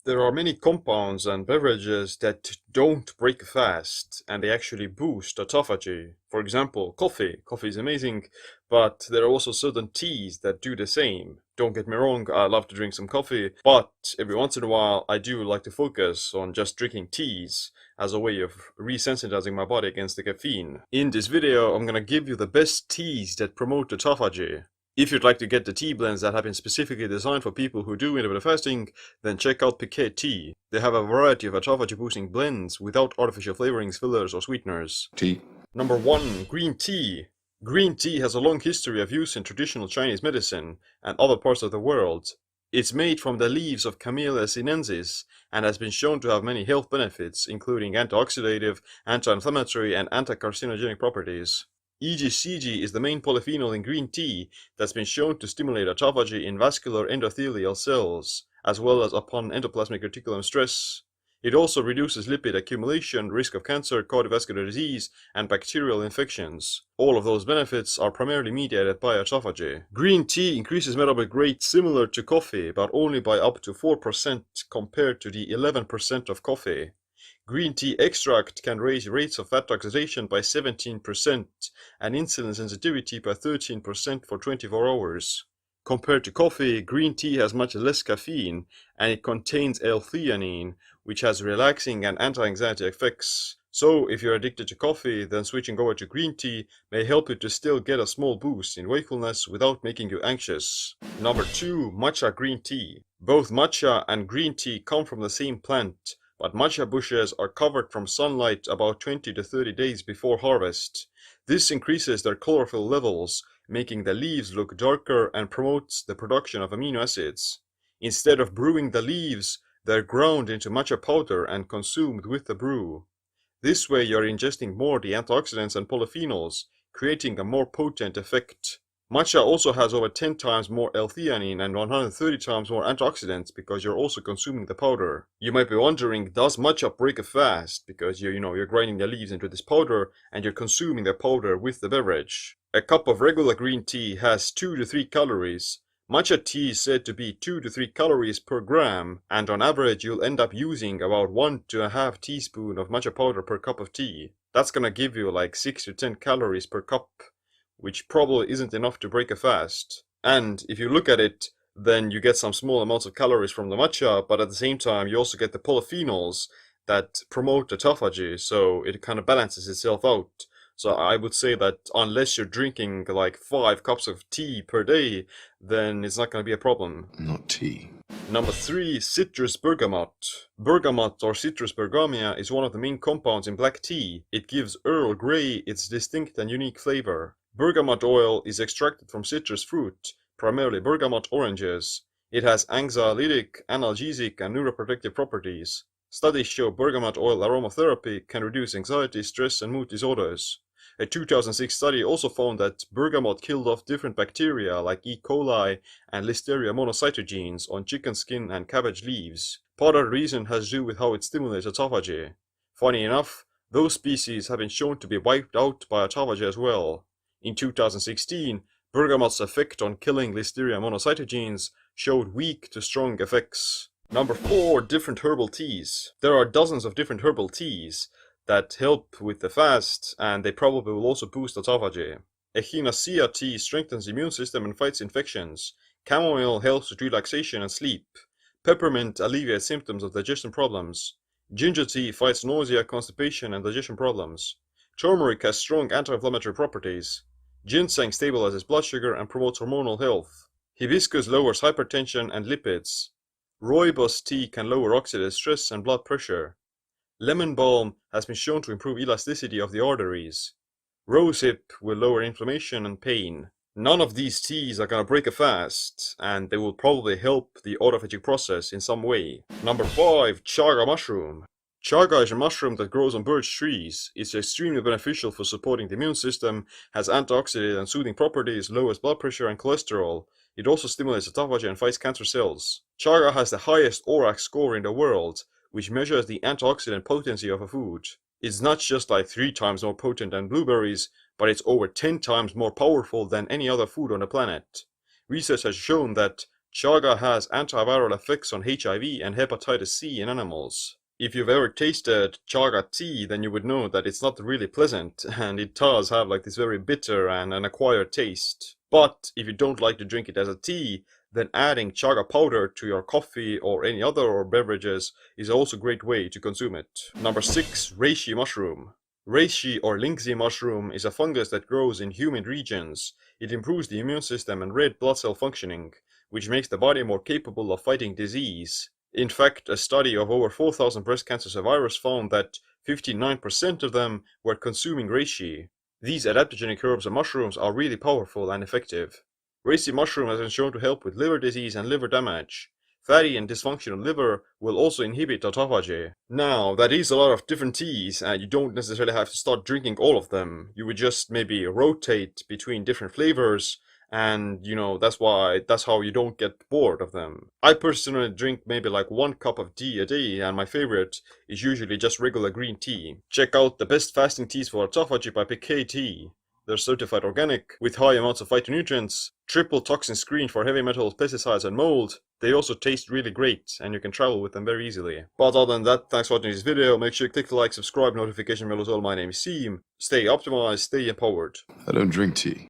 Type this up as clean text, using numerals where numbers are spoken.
There are many compounds and beverages that don't break fast and they actually boost autophagy. For example, coffee. Coffee is amazing, but there are also certain teas that do the same. Don't get me wrong, I love to drink some coffee, but every once in a while I do like to focus on just drinking teas as a way of resensitizing my body against the caffeine. In this video, I'm gonna give you the best teas that promote autophagy. If you'd like to get the tea blends that have been specifically designed for people who do intermittent fasting, then check out Pique tea. They have a variety of autophagy boosting blends without artificial flavorings, fillers, or sweeteners. Tea. Number 1. Green tea. Green tea has a long history of use in traditional Chinese medicine and other parts of the world. It's made from the leaves of Camellia sinensis and has been shown to have many health benefits, including antioxidative, anti-inflammatory, and anti-carcinogenic properties. EGCG is the main polyphenol in green tea that's been shown to stimulate autophagy in vascular endothelial cells, as well as upon endoplasmic reticulum stress. It also reduces lipid accumulation, risk of cancer, cardiovascular disease, and bacterial infections. All of those benefits are primarily mediated by autophagy. Green tea increases metabolic rate similar to coffee, but only by up to 4% compared to the 11% of coffee. Green tea extract can raise rates of fat oxidation by 17% and insulin sensitivity by 13% for 24 hours. Compared to coffee, green tea has much less caffeine and it contains L-theanine, which has relaxing and anti-anxiety effects. So if you're addicted to coffee, then switching over to green tea may help you to still get a small boost in wakefulness without making you anxious. Number 2. Matcha green tea. Both matcha and green tea come from the same plant, but matcha bushes are covered from sunlight about 20 to 30 days before harvest. This increases their chlorophyll levels, making the leaves look darker and promotes the production of amino acids. Instead of brewing the leaves, they're ground into matcha powder and consumed with the brew. This way you're ingesting more the antioxidants and polyphenols, creating a more potent effect. Matcha also has over 10 times more L-theanine and 130 times more antioxidants because you're also consuming the powder. You might be wondering, does matcha break a fast? Because you're grinding the leaves into this powder and you're consuming the powder with the beverage. A cup of regular green tea has 2 to 3 calories. Matcha tea is said to be 2 to 3 calories per gram, and on average you'll end up using about 1 to 1/2 teaspoon of matcha powder per cup of tea. That's gonna give you like 6 to 10 calories per cup, which probably isn't enough to break a fast. And if you look at it, then you get some small amounts of calories from the matcha, but at the same time you also get the polyphenols that promote autophagy, so it kind of balances itself out. So I would say that unless you're drinking like 5 cups of tea per day, then it's not going to be a problem. Not tea. Number 3. Citrus bergamot. Bergamot or Citrus bergamia is one of the main compounds in black tea. It gives Earl Grey its distinct and unique flavor. Bergamot oil is extracted from citrus fruit, primarily bergamot oranges. It has anxiolytic, analgesic, and neuroprotective properties. Studies show bergamot oil aromatherapy can reduce anxiety, stress, and mood disorders. A 2006 study also found that bergamot killed off different bacteria like E. coli and Listeria monocytogenes on chicken skin and cabbage leaves. Part of the reason has to do with how it stimulates autophagy. Funny enough, those species have been shown to be wiped out by autophagy as well. In 2016, bergamot's effect on killing Listeria monocytogenes showed weak to strong effects. Number 4. Different herbal teas. There are dozens of different herbal teas that help with the fast, and they probably will also boost autophagy. Echinacea tea strengthens the immune system and fights infections. Chamomile helps with relaxation and sleep. Peppermint alleviates symptoms of digestion problems. Ginger tea fights nausea, constipation, and digestion problems. Turmeric has strong anti-inflammatory properties. Ginseng stabilizes blood sugar and promotes hormonal health. Hibiscus lowers hypertension and lipids. Rooibos tea can lower oxidative stress and blood pressure. Lemon balm has been shown to improve elasticity of the arteries. Rosehip will lower inflammation and pain. None of these teas are gonna break a fast, and they will probably help the autophagic process in some way. Number 5. Chaga mushroom. Chaga is a mushroom that grows on birch trees. It's extremely beneficial for supporting the immune system, has antioxidant and soothing properties, lowers blood pressure and cholesterol. It also stimulates autophagy and fights cancer cells. Chaga has the highest ORAC score in the world, which measures the antioxidant potency of a food. It's not just like 3 times more potent than blueberries, but it's over 10 times more powerful than any other food on the planet. Research has shown that Chaga has antiviral effects on HIV and hepatitis C in animals. If you've ever tasted chaga tea, then you would know that it's not really pleasant, and it does have like this very bitter and an acquired taste. But if you don't like to drink it as a tea, then adding chaga powder to your coffee or any other beverages is also a great way to consume it. Number 6. Reishi mushroom. Reishi or lingzi mushroom is a fungus that grows in humid regions. It improves the immune system and red blood cell functioning, which makes the body more capable of fighting disease. In fact, a study of over 4,000 breast cancer survivors found that 59% of them were consuming reishi. These adaptogenic herbs and mushrooms are really powerful and effective. Reishi mushroom has been shown to help with liver disease and liver damage. Fatty and dysfunctional liver will also inhibit autophagy. Now, that is a lot of different teas, and you don't necessarily have to start drinking all of them. You would just maybe rotate between different flavors, and that's how you don't get bored of them. I personally drink maybe like 1 cup of tea a day, and my favorite is usually just regular green tea. Check out the best fasting teas for autophagy by pique tea. They're certified organic, with high amounts of phytonutrients, triple toxin screened for heavy metals, pesticides and mold. They also taste really great, and you can travel with them very easily. But other than that, thanks for watching this video. Make sure you click the like, subscribe, notification bell as well. My name is Seem. Stay optimized, stay empowered. I don't drink tea.